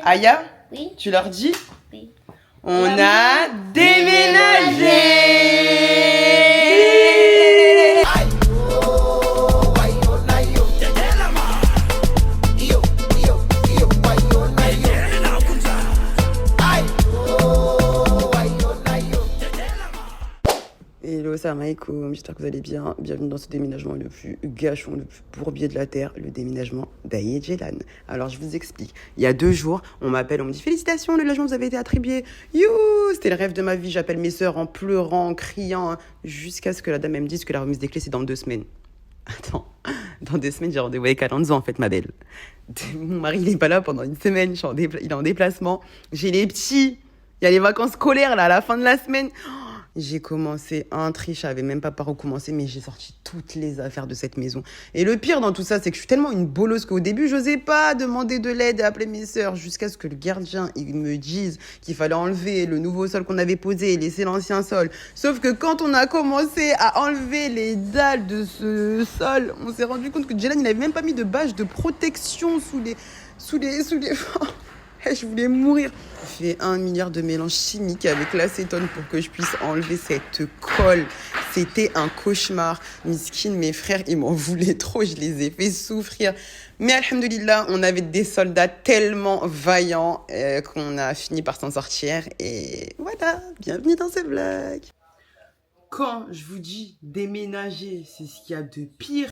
Aya, Oui. tu leur dis? Oui. On a déménagé. Hello, salam alaikum, j'espère que vous allez bien. Bienvenue dans ce déménagement le plus gâchon, le plus bourbier de la terre, le déménagement d'Aya et Jelan. Alors je vous explique, il y a 2 jours, on m'appelle, on me dit félicitations, le logement vous avez été attribué. You, c'était le rêve de ma vie, j'appelle mes sœurs en pleurant, en criant, hein, jusqu'à ce que la dame elle me dise que la remise des clés c'est dans 2 semaines. Attends, dans 2 semaines j'ai rendez-vous avec Alonso en fait, ma belle. Mon mari il est pas là pendant 1 semaine, il est en déplacement, j'ai les petits, il y a les vacances scolaires là à la fin de la semaine. J'ai commencé un tri, je savais même pas par où commencer, mais j'ai sorti toutes les affaires de cette maison. Et le pire dans tout ça, c'est que je suis tellement une bolosse qu'au début, j'osais pas demander de l'aide et appeler mes sœurs, jusqu'à ce que le gardien il me dise qu'il fallait enlever le nouveau sol qu'on avait posé et laisser l'ancien sol. Sauf que quand on a commencé à enlever les dalles de ce sol, on s'est rendu compte que Jelan, il avait même pas mis de bâche de protection sous les... Je voulais mourir. J'ai fait 1 milliard de mélanges chimiques avec l'acétone pour que je puisse enlever cette colle. C'était un cauchemar. Miskine, mes frères, ils m'en voulaient trop. Je les ai fait souffrir. Mais alhamdoulilah, on avait des soldats tellement vaillants qu'on a fini par s'en sortir. Et voilà, bienvenue dans ce vlog. Quand je vous dis déménager, c'est ce qu'il y a de pire.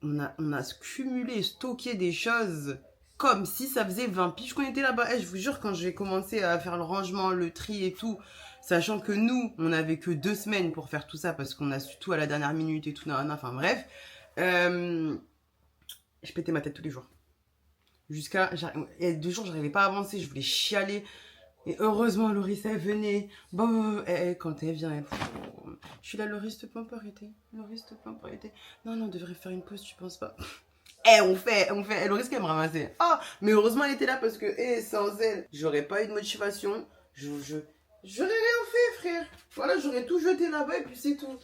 On a cumulé, stocké des choses... comme si ça faisait 20 piges qu'on était là-bas. Je vous jure, quand j'ai commencé à faire le rangement, le tri et tout, sachant que nous, on n'avait que 2 semaines pour faire tout ça, parce qu'on a su tout à la dernière minute et tout, enfin bref. Je pétais ma tête tous les jours. Jusqu'à... Et 2 jours, j'arrivais pas à avancer, je voulais chialer. Et heureusement, Loris, elle venait. Bon, quand elle vient, je suis là, Loris, te plains pas arrêter. Loris, te plains pas arrêter. Non, on devrait faire une pause, tu penses pas? On fait, elle risque de me ramasser. Ah, mais heureusement elle était là parce que, sans elle, j'aurais pas eu de motivation. J'aurais rien fait, frère. Voilà, j'aurais tout jeté là-bas et puis c'est tout.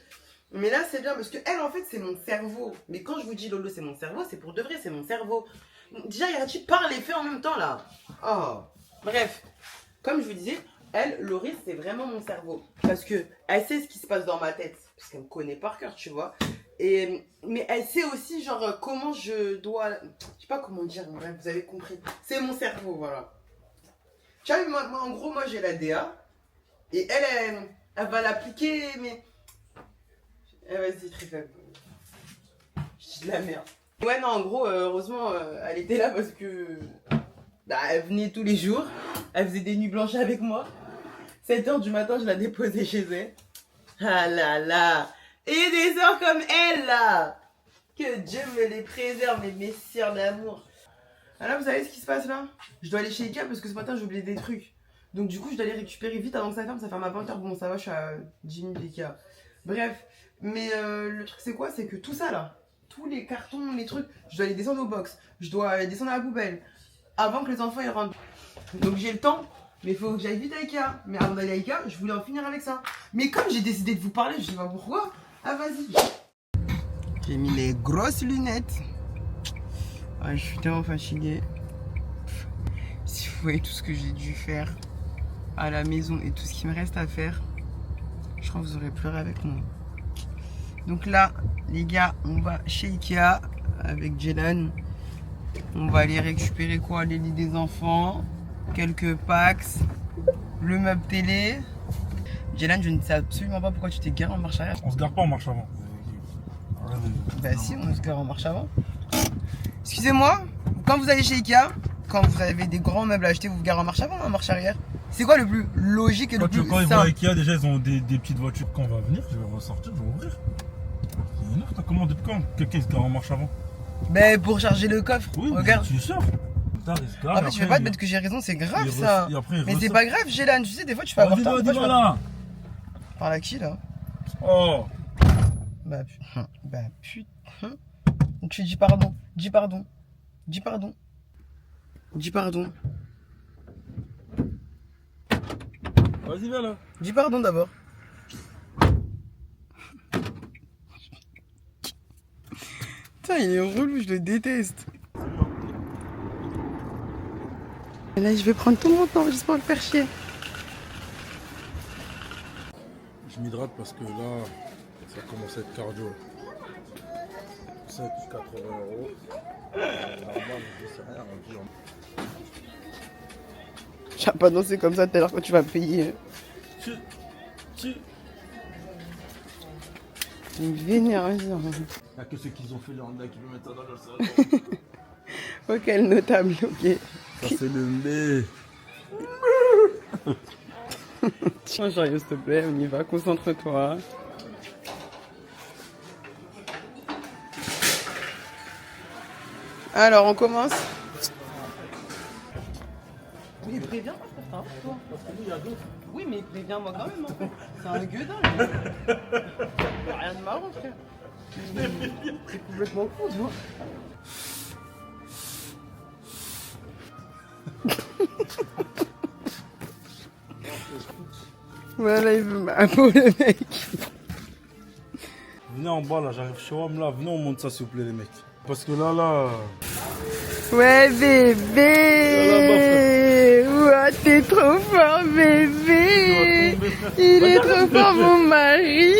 Mais là, c'est bien parce que elle, en fait, c'est mon cerveau. Mais quand je vous dis Lolo, c'est mon cerveau, c'est pour de vrai, c'est mon cerveau. Déjà, il y a tu parles et fais en même temps là. Oh, bref. Comme je vous disais, elle, Loris, c'est vraiment mon cerveau. Parce que elle sait ce qui se passe dans ma tête. Parce qu'elle me connaît par cœur, tu vois. Mais elle sait aussi genre comment je dois... Je sais pas comment dire, bref, vous avez compris. C'est mon cerveau, voilà. Tu vois, moi, en gros, moi j'ai la DA. Et elle va l'appliquer, mais... vas-y, très faible. Je dis de la merde. Ouais, non, en gros, heureusement, elle était là parce que... Bah, elle venait tous les jours. Elle faisait des nuits blanches avec moi. 7h du matin, je la déposais chez elle. Ah là là. Et des sœurs comme elle, là. Que Dieu me les préserve, mes sœurs d'amour. Alors, vous savez ce qui se passe, là? Je dois aller chez Ikea parce que ce matin, j'ai oublié des trucs. Donc, du coup, je dois les récupérer vite avant que ça ferme à 20h. Bon, ça va, je suis à 10 minutes d'Ikea. Bref. Mais le truc, c'est quoi? C'est que tout ça, là, tous les cartons, les trucs, je dois les descendre au box. Je dois les descendre à la poubelle. Avant que les enfants, ils rentrent. Donc, j'ai le temps. Mais il faut que j'aille vite à Ikea. Mais avant d'aller à Ikea, je voulais en finir avec ça. Mais comme j'ai décidé de vous parler, je sais pas pourquoi. Ah, vas-y. J'ai mis les grosses lunettes. Ouais, je suis tellement fatiguée. Si vous voyez tout ce que j'ai dû faire à la maison et tout ce qui me reste à faire, je crois que vous aurez pleuré avec moi. Donc là, les gars, on va chez Ikea avec Jelan. On va aller récupérer quoi? Les lits des enfants, quelques packs, le meuble télé. Jelan, je ne sais absolument pas pourquoi tu t'es garé en marche arrière. On se gare pas en marche avant. Bah si, on se gare en marche avant. Excusez-moi, quand vous allez chez Ikea, quand vous avez des grands meubles à acheter, vous vous garez en marche avant ou en marche arrière? C'est quoi le plus logique et le plus Quand ils vont simple? à Ikea, déjà ils ont des petites voitures. Quand on va venir, je vais ressortir, je vais ouvrir. C'est énorme, t'as comment depuis quand quelqu'un se gare en marche avant? Ben pour charger le coffre, Oui, regarde. tu es sûr? En fait, je vais pas te mettre que j'ai raison, c'est grave ça. Mais c'est pas grave, Jelan, tu sais, des fois tu fais avoir tort. Dis-moi là. Par là qui là? Oh. Bah putain. Tu dis pardon, dis pardon, dis pardon, dis pardon. Vas-y, viens là. Dis pardon d'abord. Putain, il est relou, je le déteste. Et là, je vais prendre tout mon temps juste pour le faire chier. Je m'hydrate parce que là, ça commence à être cardio. 5 ou 80 euros. Normal, je sais rien. Je vais pas danser comme ça tout à l'heure quand tu vas payer. Tu. Une vénération. Il n'y a que ceux qui ont fait le Honda qui peuvent mettre ça dans leur salon. Oh, quel notable, ok. Ça, c'est le lait. Tiens, sérieux, s'il te plaît, on y va, concentre-toi. Alors, on commence. Oui, préviens moi, toi. Oui, mais préviens-moi quand même, en fait. C'est un gueudin, lui. Y a rien de marrant, frère. C'est complètement fou, tu vois. Voilà, il veut ma peau, le mec. Venez en bas, là, j'arrive chez WAM, là. Venez, on monte ça, s'il vous plaît, les mecs. Parce que là... Ouais, bébé. Ouah, t'es trop fort, bébé. Il est trop fort, mon mari.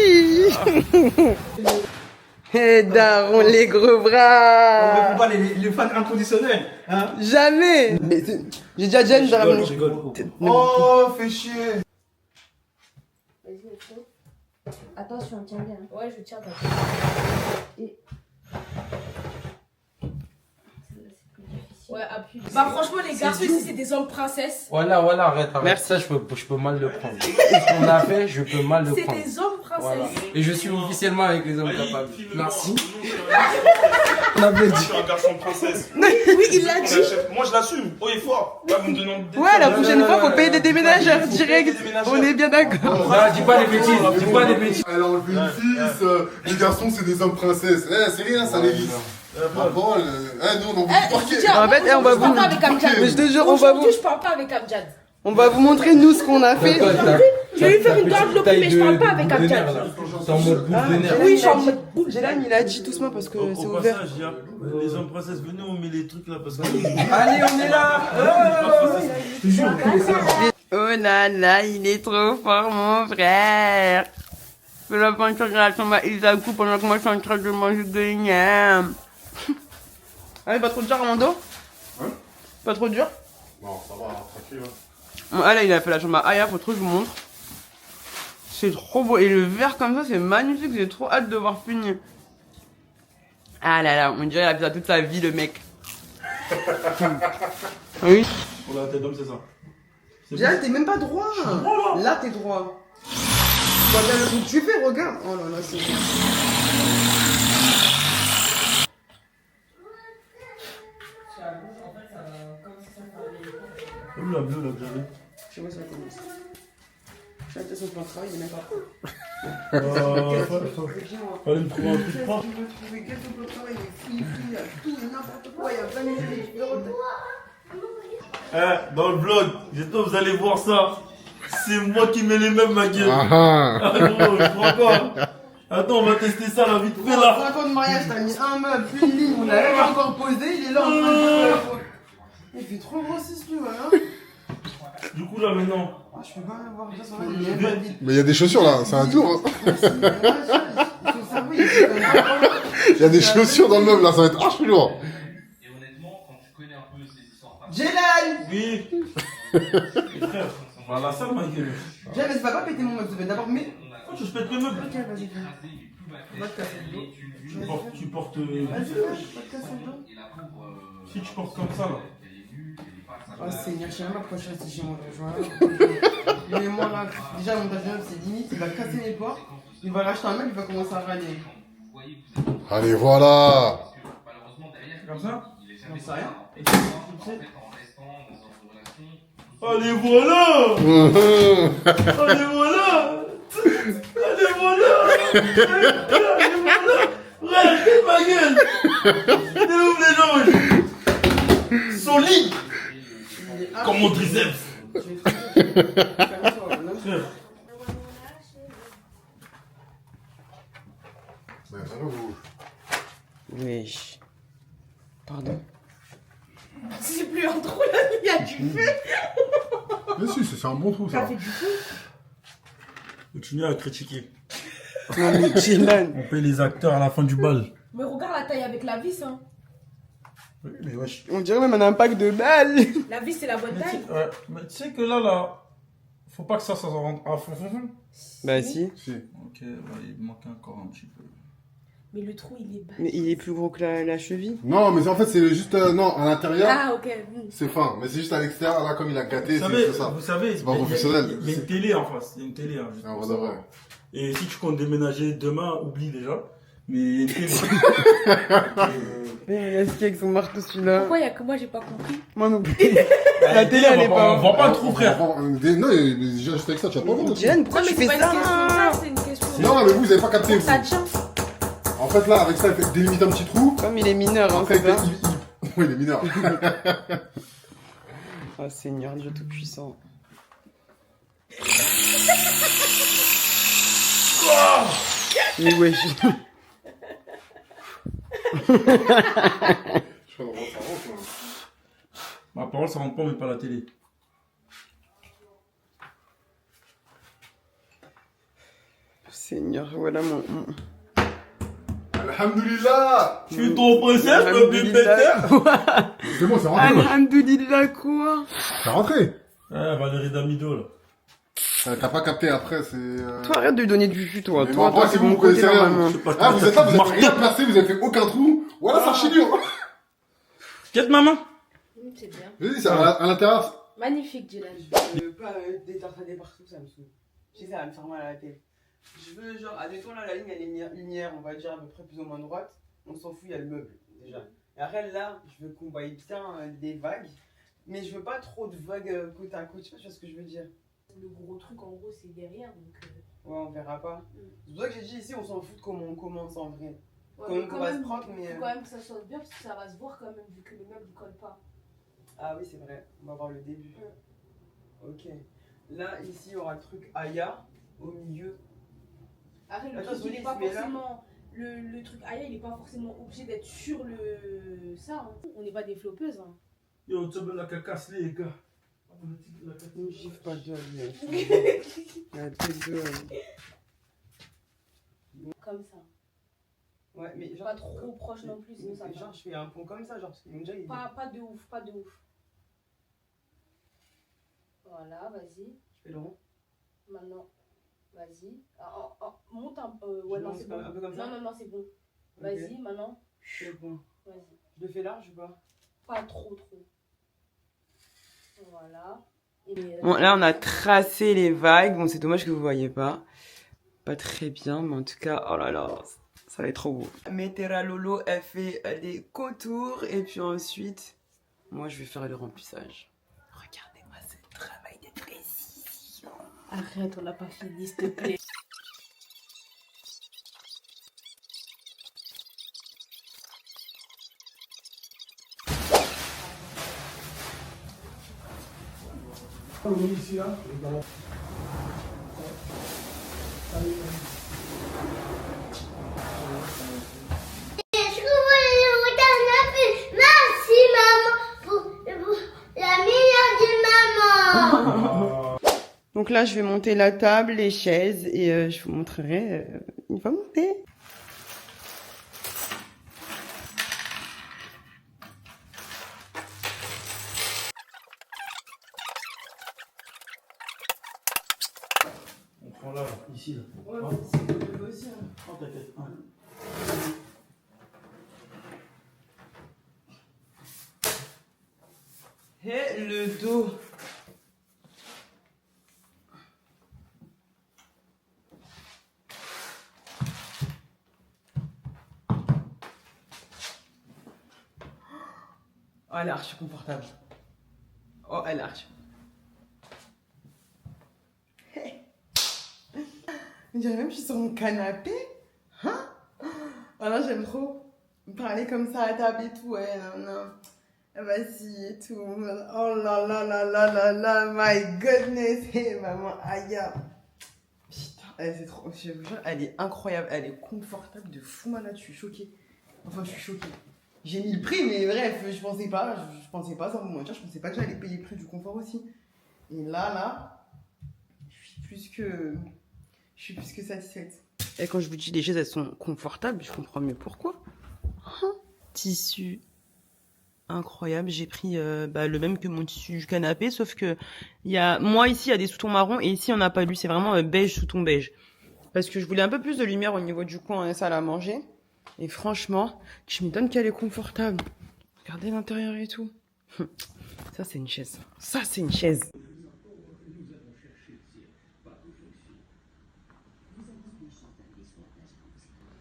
Hé, daron, les gros bras. On ne pas les fans inconditionnels. Hein. Jamais. Mais j'ai déjà Jen dans la Je rigole. Oh, fais chier. Vas-y, au fond. Attention, tiens bien. Ouais, je tiens. Et... Ouais, appuie. Bah franchement les garçons ici c'est des hommes princesses. Voilà, arrête. Merci. Ça, je peux mal le prendre. Ce qu'on a fait, je peux mal le C'est prendre. des hommes princesses. Voilà. Et je suis officiellement avec les hommes capables. Merci. On avait dit. Je suis un garçon princesse. Oui, il l'a dit. Moi, je l'assume. Oh, et fort. Là, vous me donnez des... Ouais, la prochaine fois, faut payer des déménageurs direct. On est bien d'accord. Non, dis pas des bêtises. Dis pas des bêtises. Elle a enlevé une fille, les garçons c'est des hommes princesses. Eh, c'est rien, ça les vise. Ah bon, nous on envoie du parquet. En fait, on va Je parle vous. pas avec Amjad. Mais je te jure, on va vous. Aujourd'hui, je parle pas avec Amjad. On va vous montrer nous ce qu'on a fait. Je vais lui faire une garde lopée, mais je parle pas avec Amjad. T'es en mode boule de nerfs. Oui, je suis en mode boule. Gélan, il a dit doucement parce que c'est Au ouvert. passage, il y a les hommes princesses, venez, on met les trucs là parce que... Allez, on est là. Je te jure, Oh là là, il est trop fort, mon frère. Je la peinture grâce à ma Isaku pendant que moi je suis en train de manger de l'ignan. Allez, pas trop dur, Armando? Hein? Pas trop dur? Non, ça va, tranquille. Bon, ah là, il a fait la chambre à Aya, faut trop que je vous montre. C'est trop beau. Et le verre comme ça, c'est magnifique. J'ai trop hâte de voir finir. Ah là là, on dirait qu'il a fait ça toute sa vie, le mec. Oui. Pour la tête d'homme, c'est ça. Là, t'es même pas droit. Là, t'es droit. Regarde le truc que tu fais, regarde. Oh là là, c'est bien. Où la bleue là que j'avais? Je sais pas si ça commence. Je vais son plan de travail, il est même pas. Fallait me trouver un truc propre. Tu veux trouver quel ton plan de travail? Il y a tout et n'importe quoi. Il y a plein de choses. Eh, dans le vlog, j'espère que vous allez voir ça. C'est moi qui mets les mêmes, ma gueule. Ah Gros, je crois pas. Attends, on va tester ça là, vite fait là. 5 ans de mariage, t'as mis un meuble, puis une ligne, on l'a même pas encore posé, il est là en train de... Il fait trop grossiste lui, voilà. Du coup là maintenant. Ah, je peux pas avoir ça sur la ligne, il y a pas de vide. Mais il y a des chaussures là, c'est un tour. Hein. Il y a des chaussures dans le meuble là, ça va être archi lourd. Et honnêtement, quand tu connais un peu ces histoires Jélan! Oui. Et frère, on va à la salle, ma gueule. Jélan, mais c'est pas péter mon meuble, tu peux d'abord mettre... Oh, je pète le meuble. Ok, vas-y, fais. Va te casser le dos. Tu portes. Vas-y, fais, va te casser le dos. Si tu portes comme ça là. Oh Seigneur, je sais même pas pourquoi je suis resté chez moi. Je mais moi là, déjà mon montage de meuble c'est limite, il va casser mes portes, il va racheter un meuble, il va commencer à râler. Allez, voilà. Comme ça. J'en sais rien. Allez voilà. Allez voilà. Allez voilà. Allez voilà. Frère, ma gueule. T'es ouf les gens. Solide. Comme mon triceps. Frère. Wesh. Pardon. C'est plus plus un trou là, il y a du feu. Mais si, c'est un bon trou, Ça ça. fait du feu. Continue à critiquer. Non, mais Dylan. On paye les acteurs à la fin du bal. Mais regarde la taille avec la vis, hein. Oui, mais wesh. On dirait même un impact de balle. La vis, c'est la bonne Mais tu taille. sais- ouais, mais tu sais que là, faut pas que ça rentre à fond. Bah si. Si. Ok, il manque encore un petit peu. Mais le trou, il est bas. Mais il est plus gros que la cheville. Non, mais en fait, c'est juste. Non, à l'intérieur, Ah, ok. c'est fin. Mais c'est juste à l'extérieur, là, comme il a gâté, Vous c'est ça. savez, C'est pas il y a- professionnel. Il y a une télé en face. Il y a une télé. Hein, juste Ah, pour ouais, savoir. ouais. Et si tu comptes déménager demain, oublie déjà. Mais il y a une télé. Il a ce avec son marteau celui-là. Pourquoi il y a que moi, j'ai pas compris? Moi non plus. La télé, elle est On pas. voit pas le trou, frère. Non, déjà, juste avec ça, tu vas pas voir. Diane, pourquoi Non, mais tu c'est fais pas une question de ça ça, c'est une question de. Non, mais vous avez pas capté. Ça Vous. tient. En fait, là, avec ça, il fait délimite un petit trou. Comme il est mineur, hein, Après, c'est ça. Oui, il est mineur. Oh Seigneur, Dieu Tout-Puissant. Mais wesh. Je fais dans votre cerveau, quoi. Ma parole, ça rentre pas, mais pas la télé. Seigneur, voilà mon. Alhamdulillah. Je suis ton princesse, le plus péter. C'est bon, c'est rentré. Alhamdulillah quoi. C'est rentré. Ouais, Valérie Damido, là. T'as pas capté après, c'est. Toi, arrête de lui donner du jus, toi. Mais Toi, moi, toi, si c'est vous mon me connaissez côté rien, normalement. Je sais pas, Ah, vous êtes là, vous avez marqué. rien placé, vous avez fait aucun trou. Voilà, ça chie dur. Quête, maman. C'est bien. Je dis, c'est à l'intérieur. Magnifique, Dylan. Je veux pas détartader partout, ça me saoule. Je sais, ça va me faire mal à la tête. Je veux, genre, admettons là, la ligne, elle est linéaire, on va dire à peu près plus ou moins droite. On s'en fout, il y a le meuble, déjà. Et après, là, je veux qu'on voie bien des vagues. Mais je veux pas trop de vagues côte à côte, je sais pas si tu vois ce que je veux dire. Le gros truc, en gros, c'est derrière, donc. Ouais, on verra pas. C'est pour ça que j'ai dit ici, on s'en fout de comment on commence en vrai. Ouais, Quand même qu'on va se prendre, il mais. faut quand même que ça soit bien, parce que ça va se voir quand même, vu que le meuble, il colle pas. Ah oui, c'est vrai, on va voir le début. Ok. Là, ici, il y aura le truc Aya au milieu. Après, le Attends, truc, il est Solis, pas mais là- forcément. Le truc Aya, il est pas forcément obligé d'être sur le. Ça, hein. On n'est pas des flopeuses, hein. Yo, tu veux la cacasse, les gars. Ne me gifle pas de la tête de. Comme ça. Ouais, mais genre. Pas trop proche non plus, sinon ça va. Genre, je fais un pont comme ça, genre, parce qu'ils m'ont déjà dit. Pas de ouf, pas de ouf. Voilà, vas-y. Je fais le rond. Maintenant, vas-y. Monte un peu. Ouais, Je non, monte c'est bon. un peu comme ça. Non, c'est bon. Ok. Vas-y, maintenant. Je fais le pont. Vas-y. Je le fais large ou pas? Pas trop. Voilà. Et, Bon, là, on a tracé les vagues. Bon, c'est dommage que vous voyez pas. Pas très bien, mais en tout cas, oh là là, ça va être trop beau. Metera Lolo, elle fait les contours. Et puis ensuite, moi, je vais faire le remplissage. Regardez-moi ce travail de précision. Arrête, on n'a pas fini, s'il te plaît. Ici, là. Est-ce que vous voulez le merci maman pour la meilleure de maman. Donc là, je vais monter la table, les chaises. Et je vous montrerai une fois montée. On prend là, ici, là. Ouais, c'est le aussi. Oh, t'inquiète. Et le dos. Oh, elle est archi confortable. Oh, elle est archi. On dirait même que je suis sur mon canapé. Hein? Oh là, j'aime trop. Parler comme ça à table et tout, ouais, non. Vas-y et tout. Oh là là là là là là, my goodness. Hey, maman, aïe. Putain, c'est trop. Je vous jure, elle est incroyable. Elle est confortable de fou malade. Je suis choquée. Enfin, je suis choquée. J'ai mis le prix, mais bref, je pensais pas, sans vous mentir, je pensais pas que j'allais payer le prix du confort aussi. Et là, je suis plus que satisfaite. Et quand je vous dis les chaises, elles sont confortables, je comprends mieux pourquoi. Tissu incroyable, j'ai pris le même que mon tissu du canapé, sauf que moi ici, il y a des sous-tons marrons, et ici, on n'a pas lu, c'est vraiment beige, sous-ton beige. Parce que je voulais un peu plus de lumière au niveau du coin et salle à manger. Et franchement, je me donne qu'elle est confortable. Regardez l'intérieur et tout. Ça, c'est une chaise. Ça, c'est une chaise.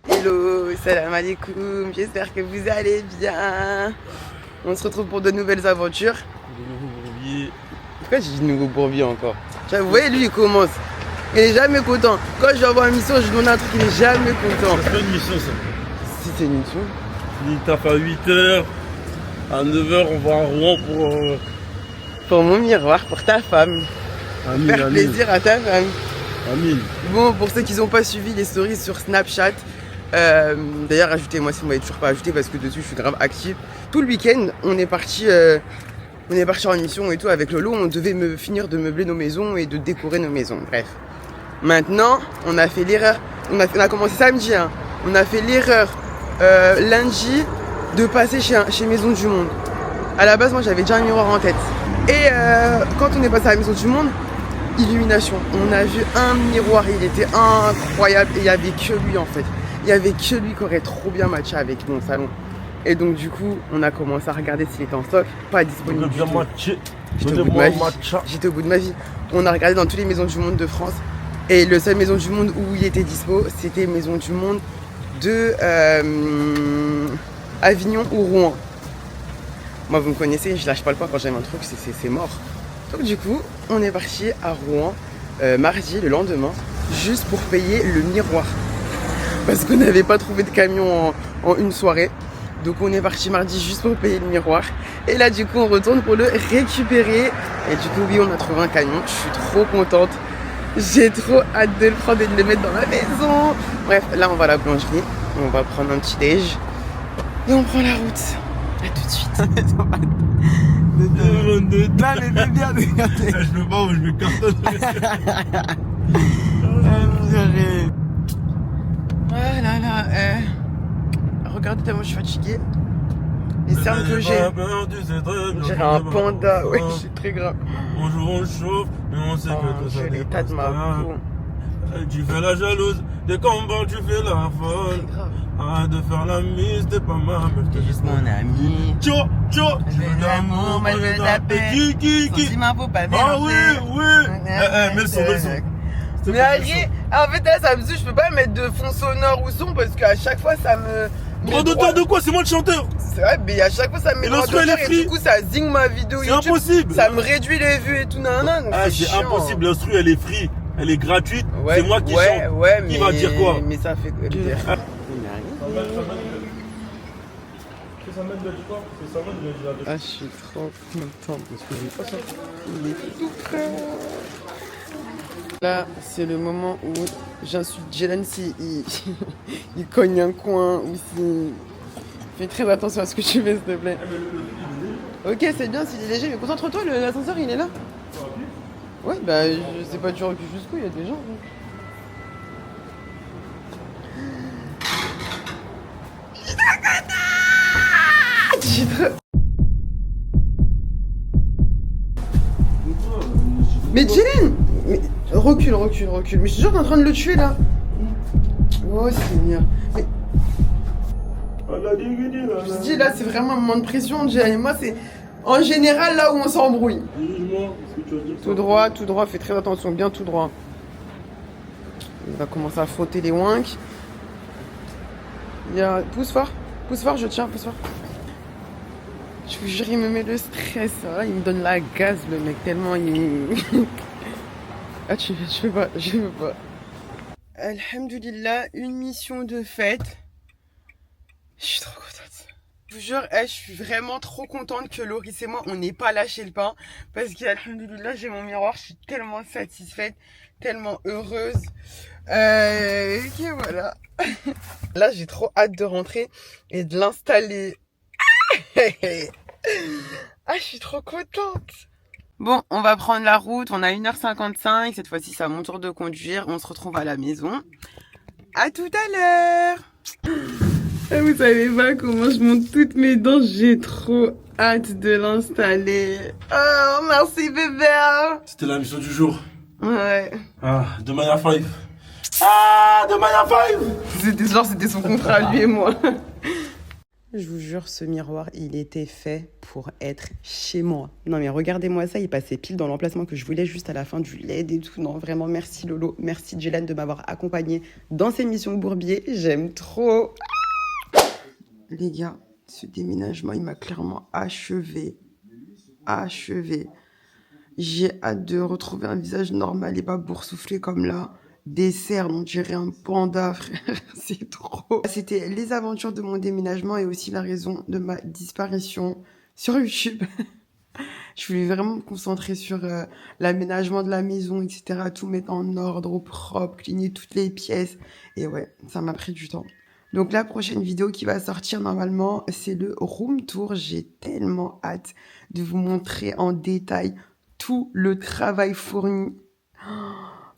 Hello, salam alaikum. J'espère que vous allez bien. On se retrouve pour de nouvelles aventures. De nouveaux bourbiers. Pourquoi j'ai dit nouveau bourbier encore? Vous voyez, lui, il commence. Il est jamais content. Quand je lui envoie une mission, je lui demande un truc, il est jamais content. C'est pas une mission, ça. Si, c'est une mission. Il taffe à 8h. À 9h, on va à Rouen pour mon miroir, pour ta femme. Amine, Faire Amine. plaisir à ta femme. Amine. Bon, pour ceux qui n'ont pas suivi les stories sur Snapchat, d'ailleurs, ajoutez-moi si vous m'avez toujours pas ajouté parce que dessus, je suis grave active. Tout le week-end, on est parti en mission et tout avec Lolo. On devait finir de meubler nos maisons et de décorer nos maisons. Bref. Maintenant, on a fait l'erreur. On a commencé samedi. Hein. On a fait l'erreur lundi de passer chez Maison du Monde. À la base, moi, j'avais déjà un miroir en tête. Et quand on est passé à la Maison du Monde, illumination. On a vu un miroir, il était incroyable. Et il n'y avait que lui, en fait. Il n'y avait que lui qui aurait trop bien matché avec mon salon. Et donc, du coup, on a commencé à regarder s'il était en stock. Pas disponible du tout. J'étais au bout de ma vie. J'étais au bout de ma vie. On a regardé dans toutes les Maisons du Monde de France. Et le seul Maison du Monde où il était dispo, c'était Maison du Monde de Avignon ou Rouen. Moi, vous me connaissez, je lâche pas le pas quand j'aime un truc, c'est mort. Donc du coup, on est parti à Rouen mardi, le lendemain, juste pour payer le miroir. Parce qu'on n'avait pas trouvé de camion en une soirée. Donc on est parti mardi juste pour payer le miroir. Et là du coup on retourne pour le récupérer. Et du coup oui, on a trouvé un camion, je suis trop contente. J'ai trop hâte de le prendre et de le mettre dans ma maison. Bref, là on va à la boulangerie, on va prendre un petit déj. Et on prend la route. A tout de suite. Non mais fais bien de regarder. Je me bats ou je me cartonne. Ah là là, regardez tellement je suis fatiguée. Les cernes que j'ai. On dirait un panda, ouais, c'est très grave. On joue, on chauffe, mais on sait que tout ça j'ai n'est l'état pas de ma stable. peau. Tu fais la jalouse, des combats tu fais la folle. Arrête de faire la mise, t'es pas ma meuf, t'es juste Mon ami. Tcho, tcho, Je veux de l'amour, moi je veux de la paix. Qui Sentiment faut pas Ah mélanger. oui. Mets le son, mets le son. Mais arrête, en fait là ça me dit je peux pas mettre de fond sonore ou son parce qu'à chaque fois ça me... Droit d'auteur de quoi? C'est moi le chanteur. C'est vrai, mais à chaque fois ça me met Et droit l'instru, elle est d'auteur et free. du coup ça zing ma vidéo C'est YouTube. impossible. Ça me réduit les vues et tout, nanana. donc Ah, c'est chiant. impossible, l'instru elle est free, elle est gratuite, Ouais, c'est moi qui ouais, chante. ouais, Qui va dire quoi? Mais ça fait dire. Ah, je suis trop contente parce que j'ai pas ça. Il est tout prêt. Là, c'est le moment où j'insulte Jelen si il cogne un coin ou si... Fais très attention à ce que tu fais, s'il te plaît. Ok, c'est bien s'il est léger, mais concentre-toi, l'ascenseur il est là. Ouais, bah je sais pas, tu recules jusqu'où, il y a des gens. Mais Jelen, mais recule. Mais je suis toujours en train de le tuer là. Oh Seigneur. Mais... Je te dis là, c'est vraiment un moment de pression, Jelen. Et moi, c'est en général là où on s'embrouille. Tout droit, fais très attention, bien tout droit. Il va commencer à frotter les wanks. Il y a... Pousse fort, je tiens, pousse fort. Je vous jure, il me met le stress. Là, il me donne la gaz, le mec, tellement il... Ah, je veux pas. Alhamdulillah, une mission de fête. Je suis trop contente. Je vous jure, je suis vraiment trop contente que Loris et moi, on n'ait pas lâché le pain. Parce que, alhamdulillah, j'ai mon miroir. Je suis tellement satisfaite, tellement heureuse. Ok, voilà. Là, j'ai trop hâte de rentrer et de l'installer Ah, je suis trop contente. Bon, on va prendre la route. On a 1h55. Cette fois-ci, c'est à mon tour de conduire. On se retrouve à la maison. À tout à l'heure. Vous savez pas comment je monte toutes mes dents. J'ai trop hâte de l'installer. Oh, merci bébé. C'était la mission du jour. Ouais. Ah, de manière 5. Ah, de manière 5. C'était son contrat, lui et moi. Je vous jure, ce miroir, il était fait pour être chez moi. Non mais regardez-moi ça, il passait pile dans l'emplacement que je voulais, juste à la fin du LED et tout. Non, vraiment, merci Lolo, merci Jelane de m'avoir accompagnée dans ces missions Bourbier. J'aime trop. Les gars, ce déménagement, il m'a clairement achevé. J'ai hâte de retrouver un visage normal et pas boursouflé comme là. Des cernes, on dirait un panda, frère. C'est trop. C'était les aventures de mon déménagement et aussi la raison de ma disparition sur YouTube. Je voulais vraiment me concentrer sur l'aménagement de la maison, etc. Tout mettre en ordre, au propre, cligner toutes les pièces. Et ouais, ça m'a pris du temps. Donc la prochaine vidéo qui va sortir normalement, c'est le room tour. J'ai tellement hâte de vous montrer en détail tout le travail fourni.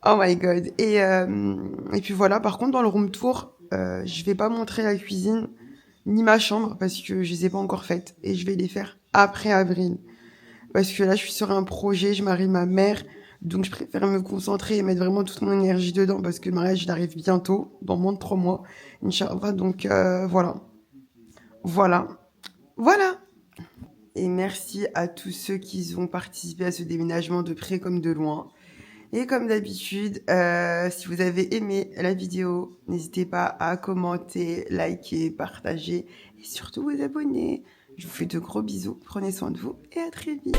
Oh my god. Et puis voilà, par contre dans le room tour, je vais pas montrer la cuisine ni ma chambre parce que je les ai pas encore faites. Et je vais les faire après avril. Parce que là je suis sur un projet, je marie ma mère. Donc je préfère me concentrer et mettre vraiment toute mon énergie dedans parce que le mariage il arrive bientôt, dans moins de 3 mois. Inch'Allah, donc voilà. Et merci à tous ceux qui ont participé à ce déménagement de près comme de loin. Et comme d'habitude, si vous avez aimé la vidéo, n'hésitez pas à commenter, liker, partager et surtout vous abonner. Je vous fais de gros bisous, prenez soin de vous et à très vite.